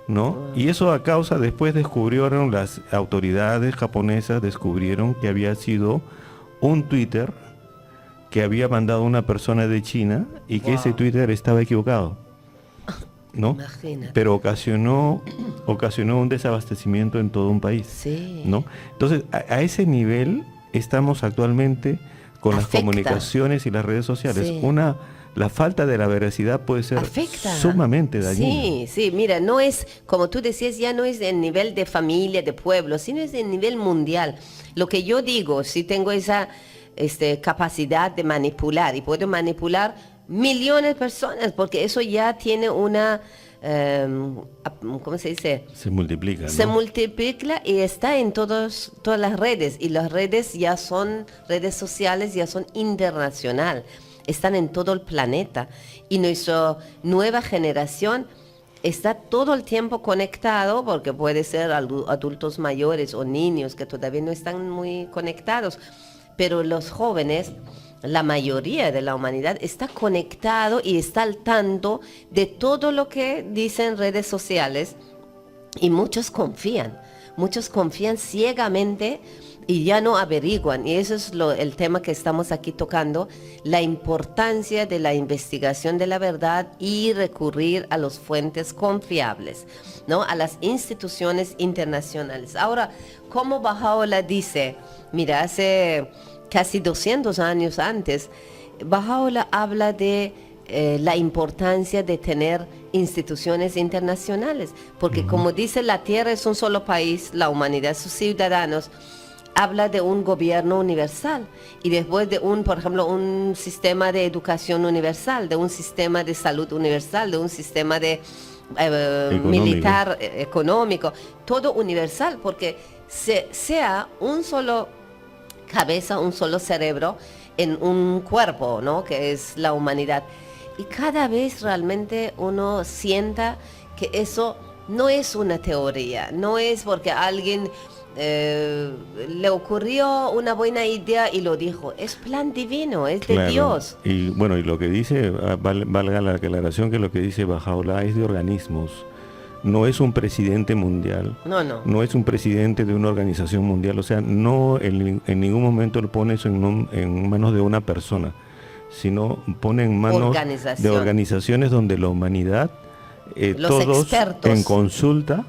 ¿no? Wow. Y eso a causa, después descubrieron las autoridades japonesas, descubrieron que había sido un Twitter que había mandado una persona de China y que ese Twitter estaba equivocado, ¿no? Imagínate. Pero ocasionó un desabastecimiento en todo un país, sí, ¿no? Entonces, a ese nivel estamos actualmente con las comunicaciones y las redes sociales. Sí. La falta de la veracidad puede ser sumamente dañina. Sí, mira, no es, como tú decías, ya no es en nivel de familia, de pueblo, sino es en nivel mundial. Lo que yo digo, si tengo esa capacidad de manipular, y puedo manipular millones de personas, porque eso ya tiene una, ¿cómo se dice? Se multiplica, ¿no? Se multiplica y está en todas las redes, y las redes ya son, redes sociales ya son internacional, están en todo el planeta, y nuestra nueva generación está todo el tiempo conectado, porque puede ser adultos mayores o niños que todavía no están muy conectados, pero los jóvenes, la mayoría de la humanidad está conectado y está al tanto de todo lo que dicen redes sociales, y muchos confían ciegamente y ya no averiguan, y eso es el tema que estamos aquí tocando, la importancia de la investigación de la verdad y recurrir a las fuentes confiables, ¿no? A las instituciones internacionales. Ahora, como Baha'u'llah dice, mira, hace casi 200 años antes, Baha'u'llah habla de la importancia de tener instituciones internacionales, porque como dice, la Tierra es un solo país, la humanidad, sus ciudadanos, habla de un gobierno universal, y después de por ejemplo, un sistema de educación universal, de un sistema de salud universal, de un sistema de militar, económico, todo universal, porque sea un solo cabeza, un solo cerebro en un cuerpo, ¿no? Que es la humanidad. Y cada vez realmente uno sienta que eso no es una teoría, no es porque alguien le ocurrió una buena idea y lo dijo. Es plan divino, es de Claro. Dios. Y bueno, y lo que dice, valga la aclaración, que lo que dice Bahá'u'lláh es de organismos. No es un presidente mundial, No. no es un presidente de una organización mundial, o sea, no en ningún momento lo pone eso en manos de una persona, sino pone en manos de Organización. organizaciones donde la humanidad, Los todos expertos. en consulta,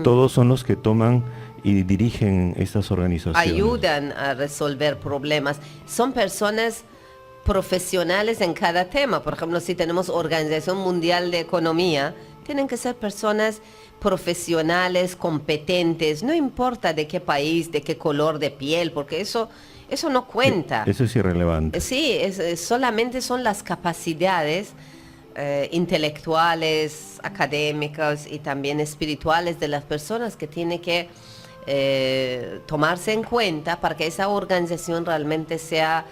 todos son los que toman y dirigen estas organizaciones. Ayudan a resolver problemas. Son personas profesionales en cada tema. Por ejemplo, si tenemos Organización Mundial de Economía, tienen que ser personas profesionales, competentes, no importa de qué país, de qué color de piel, porque eso no cuenta. Eso es irrelevante. Sí, solamente son las capacidades intelectuales, académicas y también espirituales de las personas que tienen que tomarse en cuenta para que esa organización realmente sea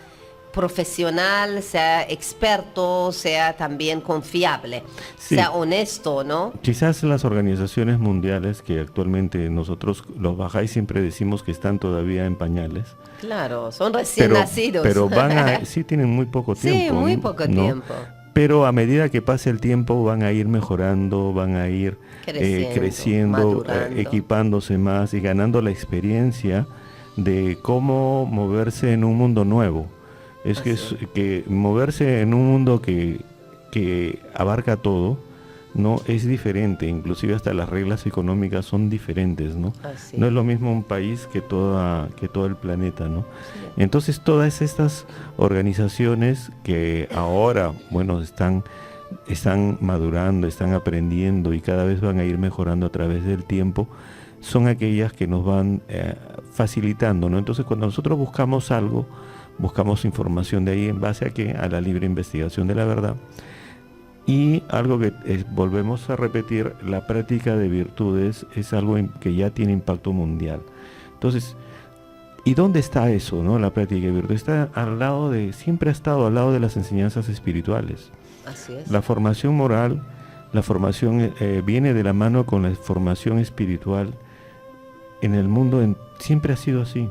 profesional, sea experto, sea también confiable, Sí. sea honesto, ¿no? Quizás las organizaciones mundiales que actualmente nosotros los bahá'ís siempre decimos que están todavía en pañales, Claro, son recién nacidos. pero sí tienen muy poco tiempo. Sí, muy ¿no? poco ¿No? tiempo. Pero a medida que pase el tiempo van a ir mejorando, van a ir creciendo, madurando. equipándose más y ganando la experiencia de cómo moverse en un mundo nuevo. Es que moverse en un mundo que abarca todo, ¿no? Es diferente, inclusive hasta las reglas económicas son diferentes, ¿no? Así. No es lo mismo un país que todo el planeta, ¿no? Entonces todas estas organizaciones que ahora, bueno, están madurando, están aprendiendo y cada vez van a ir mejorando a través del tiempo, son aquellas que nos van facilitando, ¿no? Entonces cuando nosotros buscamos algo, buscamos información de ahí en base a ¿qué? A la libre investigación de la verdad. Y algo que volvemos a repetir, la práctica de virtudes es algo que ya tiene impacto mundial. Entonces, ¿y dónde está eso, no? La práctica de virtudes está siempre ha estado al lado de las enseñanzas espirituales. Así es. La formación moral, la formación viene de la mano con la formación espiritual. En el mundo siempre ha sido así,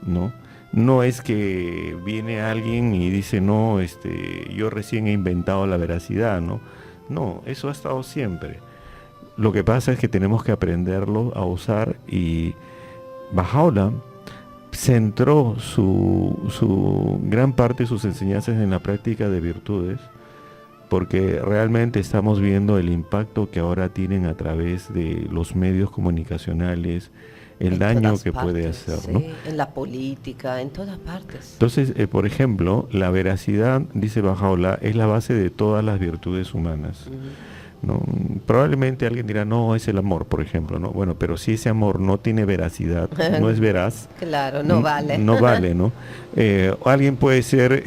¿no? No es que viene alguien y dice, no, yo recién he inventado la veracidad, ¿no? No, eso ha estado siempre. Lo que pasa es que tenemos que aprenderlo a usar, y Bahá'u'lláh centró su gran parte de sus enseñanzas en la práctica de virtudes, porque realmente estamos viendo el impacto que ahora tienen a través de los medios comunicacionales, el En daño todas que puede partes, hacer, sí, ¿no? en la política, en todas partes. Entonces, por ejemplo, la veracidad, dice Bahá'u'lláh, es la base de todas las virtudes humanas, ¿no? Probablemente alguien dirá, no, es el amor, por ejemplo, ¿no? Bueno, pero si ese amor no tiene veracidad, no es veraz, Claro, no vale. no vale, ¿no? Alguien puede ser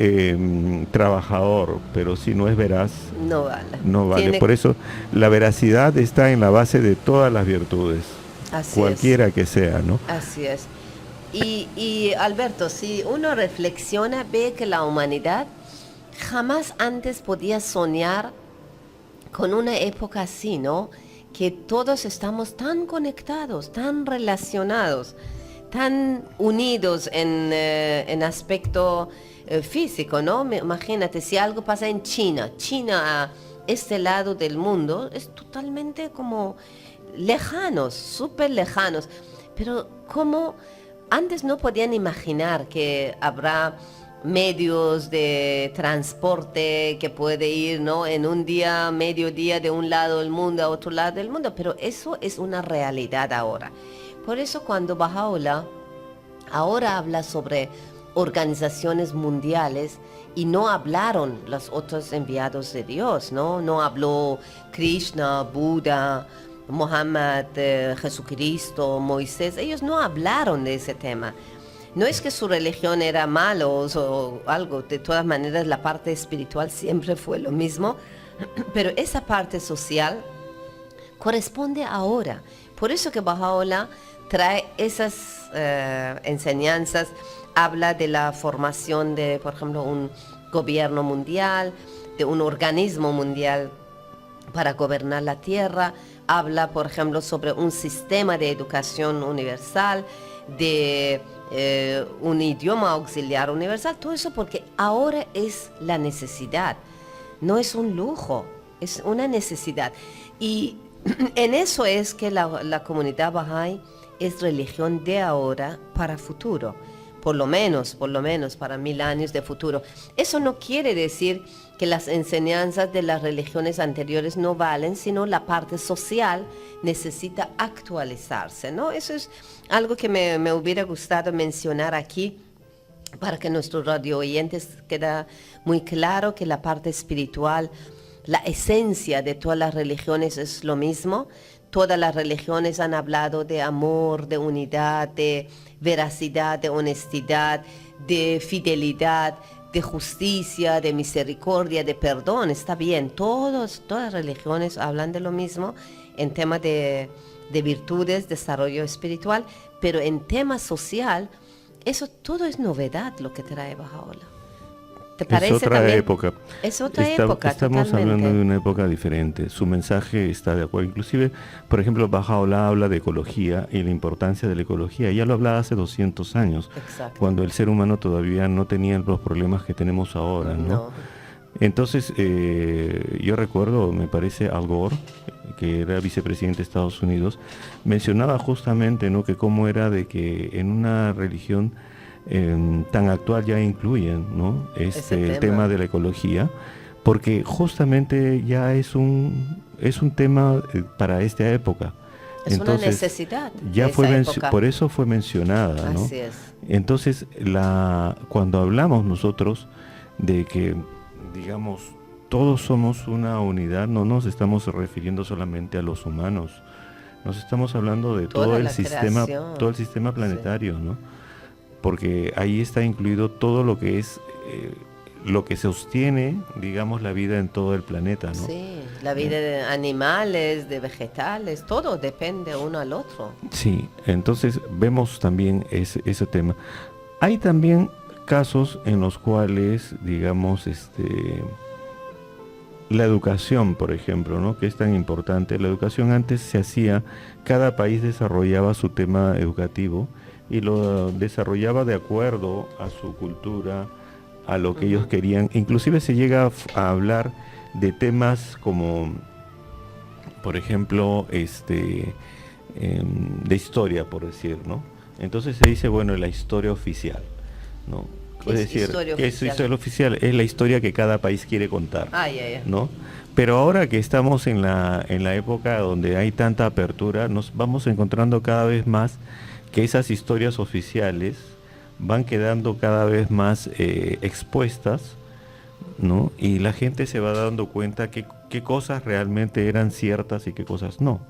trabajador, pero si no es veraz, No vale. no vale. Tiene- Por eso, la veracidad está en la base de todas las virtudes, Así cualquiera que sea, ¿no? Así es. Y Alberto, si uno reflexiona, ve que la humanidad jamás antes podía soñar con una época así, ¿no? Que todos estamos tan conectados, tan relacionados, tan unidos en aspecto físico, ¿no? Imagínate, si algo pasa en China a este lado del mundo, es totalmente como lejanos, súper lejanos. Pero como antes no podían imaginar que habrá medios de transporte que puede ir, ¿no? En un día, mediodía, de un lado del mundo a otro lado del mundo, pero eso es una realidad ahora. Por eso cuando Bahá'u'lláh ahora habla sobre organizaciones mundiales, y no hablaron los otros enviados de Dios, ¿no? No habló Krishna, Buda, Mohammed, Jesucristo, Moisés. Ellos no hablaron de ese tema. No es que su religión era mala o algo, de todas maneras la parte espiritual siempre fue lo mismo, pero esa parte social corresponde ahora. Por eso que Bahá'u'lláh trae esas enseñanzas, habla de la formación de, por ejemplo, un gobierno mundial, de un organismo mundial para gobernar la tierra, habla, por ejemplo, sobre un sistema de educación universal, de un idioma auxiliar universal, todo eso porque ahora es la necesidad, no es un lujo, es una necesidad. Y en eso es que la comunidad Bahá'í es religión de ahora para futuro, por lo menos para 1000 años de futuro. Eso no quiere decir que las enseñanzas de las religiones anteriores no valen, sino la parte social necesita actualizarse, ¿no? Eso es algo que me hubiera gustado mencionar aquí, para que nuestros radio oyentes quede muy claro que la parte espiritual, la esencia de todas las religiones es lo mismo. Todas las religiones han hablado de amor, de unidad, de veracidad, de honestidad, de fidelidad, de justicia, de misericordia, de perdón. Está bien, todas las religiones hablan de lo mismo en temas de virtudes, desarrollo espiritual, pero en tema social, eso todo es novedad lo que trae Baha'u'lláh. ¿Te parece? Es otra también? época. Es otra época, Estamos totalmente. hablando de una época diferente. Su mensaje está de acuerdo. Inclusive, por ejemplo, Baha'u'lláh habla de ecología y la importancia de la ecología. Ya lo hablaba hace 200 años, Exacto. cuando el ser humano todavía no tenía los problemas que tenemos ahora, ¿no? No. Entonces, yo recuerdo, me parece, Al Gore, que era vicepresidente de Estados Unidos, mencionaba justamente, ¿no?, que cómo era de que en una religión tan actual ya incluyen, ¿no?, el tema de la ecología, porque justamente ya es un tema para esta época. Es Entonces, una necesidad. Ya de fue esa época. por eso fue mencionada, ¿no? Así es. Entonces, cuando hablamos nosotros de que, digamos, todos somos una unidad, no nos estamos refiriendo solamente a los humanos, nos estamos hablando de todo el sistema planetario, sí, ¿no? Porque ahí está incluido todo lo que es lo que sostiene, digamos, la vida en todo el planeta, ¿no? Sí, la vida de animales, de vegetales, todo depende uno al otro. Sí, entonces vemos también ese tema. Hay también casos en los cuales, digamos, la educación, por ejemplo, ¿no?, que es tan importante. La educación antes se hacía, cada país desarrollaba su tema educativo y lo desarrollaba de acuerdo a su cultura, a lo que ellos querían. Inclusive se llega a hablar de temas como, por ejemplo, de historia, por decir, ¿no? Entonces se dice, bueno, la historia oficial, ¿no? Es decir, ¿qué es historia oficial? Es la historia que cada país quiere contar, ¿no? Pero ahora que estamos en la época donde hay tanta apertura, nos vamos encontrando cada vez más que esas historias oficiales van quedando cada vez más expuestas, ¿no? Y la gente se va dando cuenta qué cosas realmente eran ciertas y qué cosas no,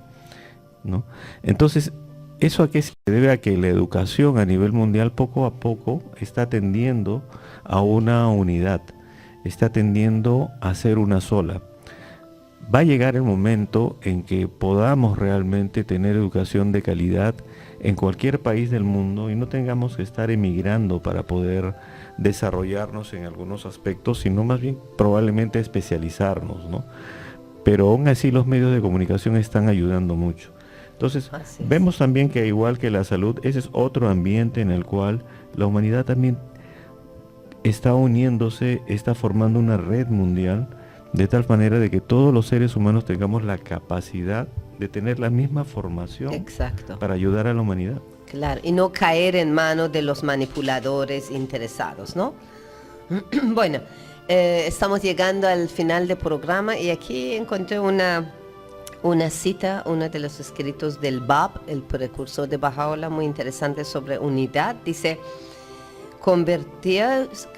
¿no? Entonces, ¿eso a qué se debe? A que la educación a nivel mundial poco a poco está tendiendo a una unidad, está tendiendo a ser una sola. Va a llegar el momento en que podamos realmente tener educación de calidad en cualquier país del mundo y no tengamos que estar emigrando para poder desarrollarnos en algunos aspectos, sino más bien probablemente especializarnos, ¿no? Pero aún así los medios de comunicación están ayudando mucho. Entonces, vemos también que igual que la salud, ese es otro ambiente en el cual la humanidad también está uniéndose, está formando una red mundial, de tal manera de que todos los seres humanos tengamos la capacidad de tener la misma formación. Exacto. Para ayudar a la humanidad. Claro, y no caer en manos de los manipuladores interesados, ¿no? Bueno, estamos llegando al final del programa y aquí encontré una cita, uno de los escritos del Bab, el precursor de Baha'u'lláh, muy interesante sobre unidad. Dice, convertíos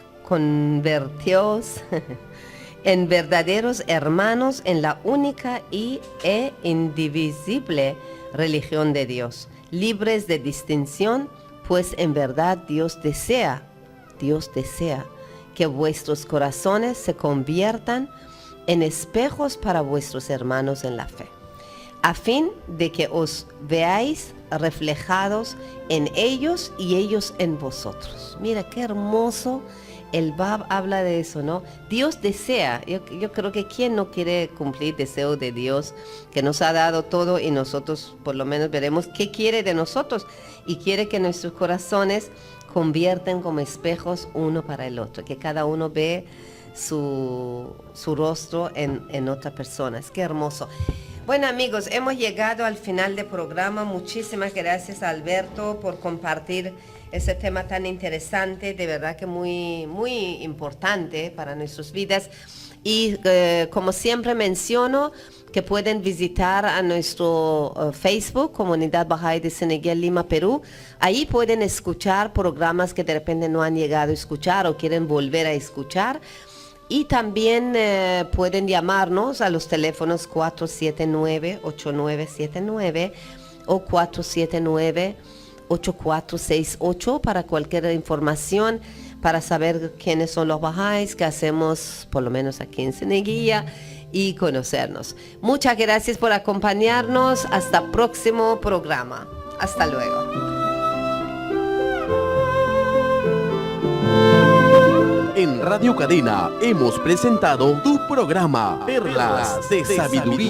en verdaderos hermanos en la única e indivisible religión de Dios, libres de distinción, pues en verdad Dios desea que vuestros corazones se conviertan en espejos para vuestros hermanos en la fe, a fin de que os veáis reflejados en ellos y ellos en vosotros. Mira qué hermoso el Bab habla de eso, ¿no? Dios desea, yo creo que ¿quién no quiere cumplir deseos de Dios que nos ha dado todo y nosotros por lo menos veremos qué quiere de nosotros y quiere que nuestros corazones convierten como espejos uno para el otro, que cada uno ve su rostro en otra persona. Es que hermoso. Bueno amigos, hemos llegado al final del programa. Muchísimas gracias Alberto por compartir ese tema tan interesante, de verdad que muy, muy importante para nuestras vidas. Y como siempre menciono, que pueden visitar a nuestro Facebook, Comunidad Bahá'í de Senegal, Lima, Perú. Ahí pueden escuchar programas que de repente no han llegado a escuchar o quieren volver a escuchar. Y también pueden llamarnos a los teléfonos 479-8979 o 479-8468 para cualquier información, para saber quiénes son los Bahá'ís, que hacemos por lo menos aquí en Seneguilla, y conocernos. Muchas gracias por acompañarnos. Hasta el próximo programa. Hasta luego. En Radio Cadena hemos presentado tu programa Perlas de Sabiduría.